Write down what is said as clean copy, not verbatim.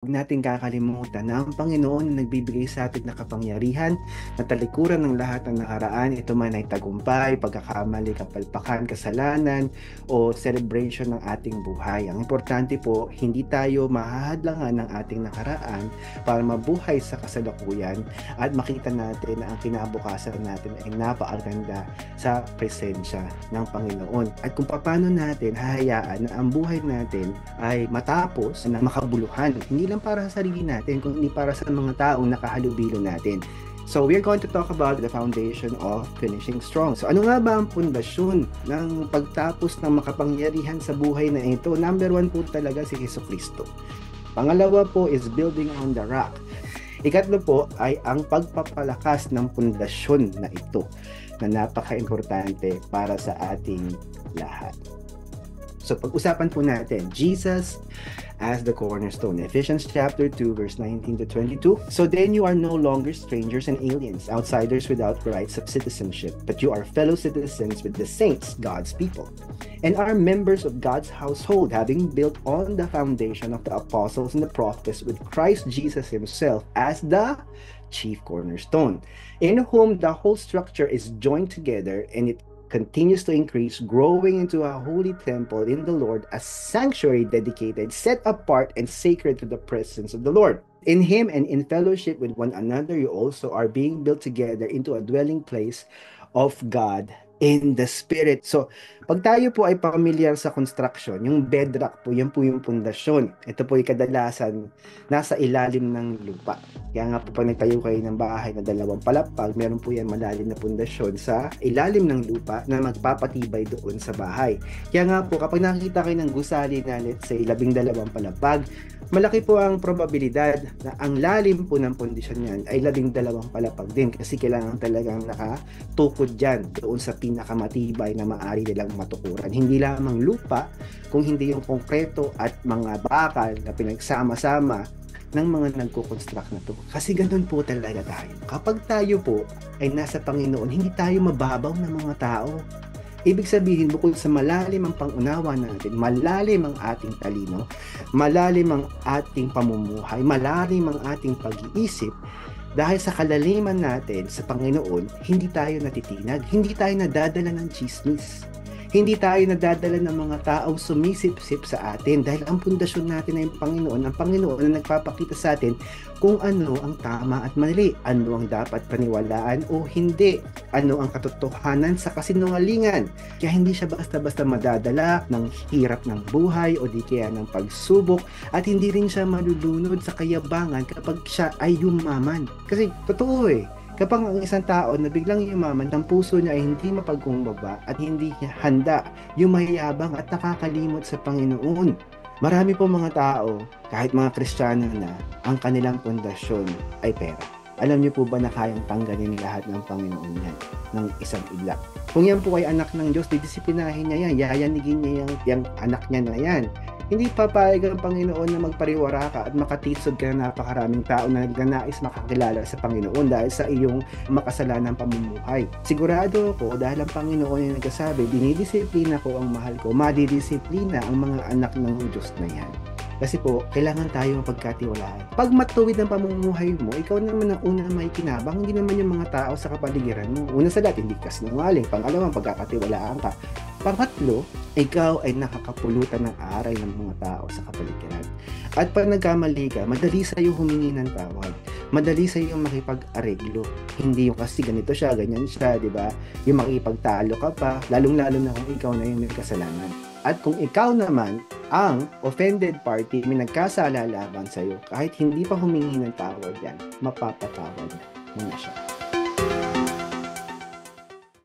Huwag nating kakalimutan na ang Panginoon na nagbibigay sa atin ng kapangyarihan na talikuran ng lahat ng nakaraan. Ito man ay tagumpay, pagkakamali, kapalpakan, kasalanan, o celebration ng ating buhay. Ang importante po, hindi tayo mahahadlangan ng ating nakaraan para mabuhay sa kasalukuyan at makita natin na ang kinabukasan natin ay napakaganda sa presensya ng Panginoon. At kung paano natin hahayaan na ang buhay natin ay matapos na makabuluhan, hindi lang para sa sarili natin, kundi para sa mga taong nakahalubilo natin. So we're going to talk about the foundation of finishing strong. So ano nga ba ang pundasyon ng pagtapos ng makapangyarihan sa buhay na ito? Number 1 po talaga si Jesucristo. Pangalawa po is building on the rock. Ikatlo po ay ang pagpapalakas ng pundasyon na ito na napaka-importante para sa ating lahat. So pag-usapan po natin, Jesus as the cornerstone. Ephesians chapter 2 verse 19 to 22. So then you are no longer strangers and aliens, outsiders without rights of citizenship, but you are fellow citizens with the saints, God's people, and are members of God's household, having built on the foundation of the apostles and the prophets, with Christ Jesus himself as the chief cornerstone, in whom the whole structure is joined together and it continues to increase, growing into a holy temple in the Lord, a sanctuary dedicated, set apart, and sacred to the presence of the Lord. In him and in fellowship with one another, you also are being built together into a dwelling place of God in the Spirit. So, pag tayo po ay familiar sa construction, yung bedrock po, yan po yung pundasyon. Ito po ay kadalasan nasa ilalim ng lupa. Kaya nga po pag nagtayo kayo ng bahay na 2 palapag, meron po yan malalim na pundasyon sa ilalim ng lupa na magpapatibay doon sa bahay. Kaya nga po kapag nakikita kayo ng gusali na let's say 12 palapag, malaki po ang probabilidad na ang lalim po ng pundasyon niyan ay 12 palapag din kasi kailangan talagang nakatukod dyan doon sa pinakamatibay na maaari nilang matukuran. Hindi lamang lupa, kung hindi yung konkreto at mga bakal na pinagsama-sama ng mga nagko-construct na to. Kasi ganun po talaga tayo. Kapag tayo po ay nasa Panginoon, hindi tayo mababaw na mga tao. Ibig sabihin, bukod sa malalim ang pangunawa natin, malalim ang ating talino, malalim ang ating pamumuhay, malalim ang ating pag-iisip, dahil sa kalaliman natin sa Panginoon, hindi tayo natitinag, hindi tayo nadadala ng chismis. Hindi tayo nadadala ng mga taong sumisip-sip sa atin dahil ang pundasyon natin ay ang Panginoon na nagpapakita sa atin kung ano ang tama at mali, ano ang dapat paniwalaan o hindi, ano ang katotohanan sa kasinungalingan. Kaya hindi siya basta-basta madadala ng hirap ng buhay o di kaya ng pagsubok at hindi rin siya malulunod sa kayabangan kapag siya ay yumaman. Kasi totoo kapag ang isang tao na biglang yumaman, ang puso niya ay hindi mapagkumbaba at hindi niya handa yung mayayabang at nakakalimot sa Panginoon. Marami po mga tao, kahit mga Kristiyano na, ang kanilang pundasyon ay pera. Alam niyo po ba na kayang tanggalin lahat ng Panginoon yan ng isang iglap? Kung yan po ay anak ng Diyos, didisiplinahin niya yan, yayanigin niya yung anak niya na yan. Hindi papayag ang Panginoon na magpariwara ka at makatisod ka na napakaraming tao na nagnanais makakilala sa Panginoon dahil sa iyong makasalanang pamumuhay. Sigurado ako dahil ang Panginoon ay nagsasabi, dinidisiplina ko ang mahal ko, madidisiplina ang mga anak ng Diyos na yan. Kasi po, kailangan tayo mapagkatiwalaan. Pag matuwid ang pamumuhay mo, ikaw naman ang una na may kinabang, hindi naman yung mga tao sa kapaligiran mo. Una sa lahat, hindi ka sinungaling. Pangalawang, pagkakatiwalaan ka. Pangatlo, ikaw ay nakakapulutan ng aral ng mga tao sa kapaligiran. At pag nagkamali ka, madali sa'yo humingi ng tawad. Madali sa'yo makipag-areglo. Hindi yung kasi ganito siya, ganyan siya, di ba? Yung makipagtalo ka pa, lalong-lalo na kung ikaw na yung may kasalanan. At kung ikaw naman, ang offended party, may nagkasala laban sa'yo, kahit hindi pa humingi ng tawad yan, mapapatawad mo na siya.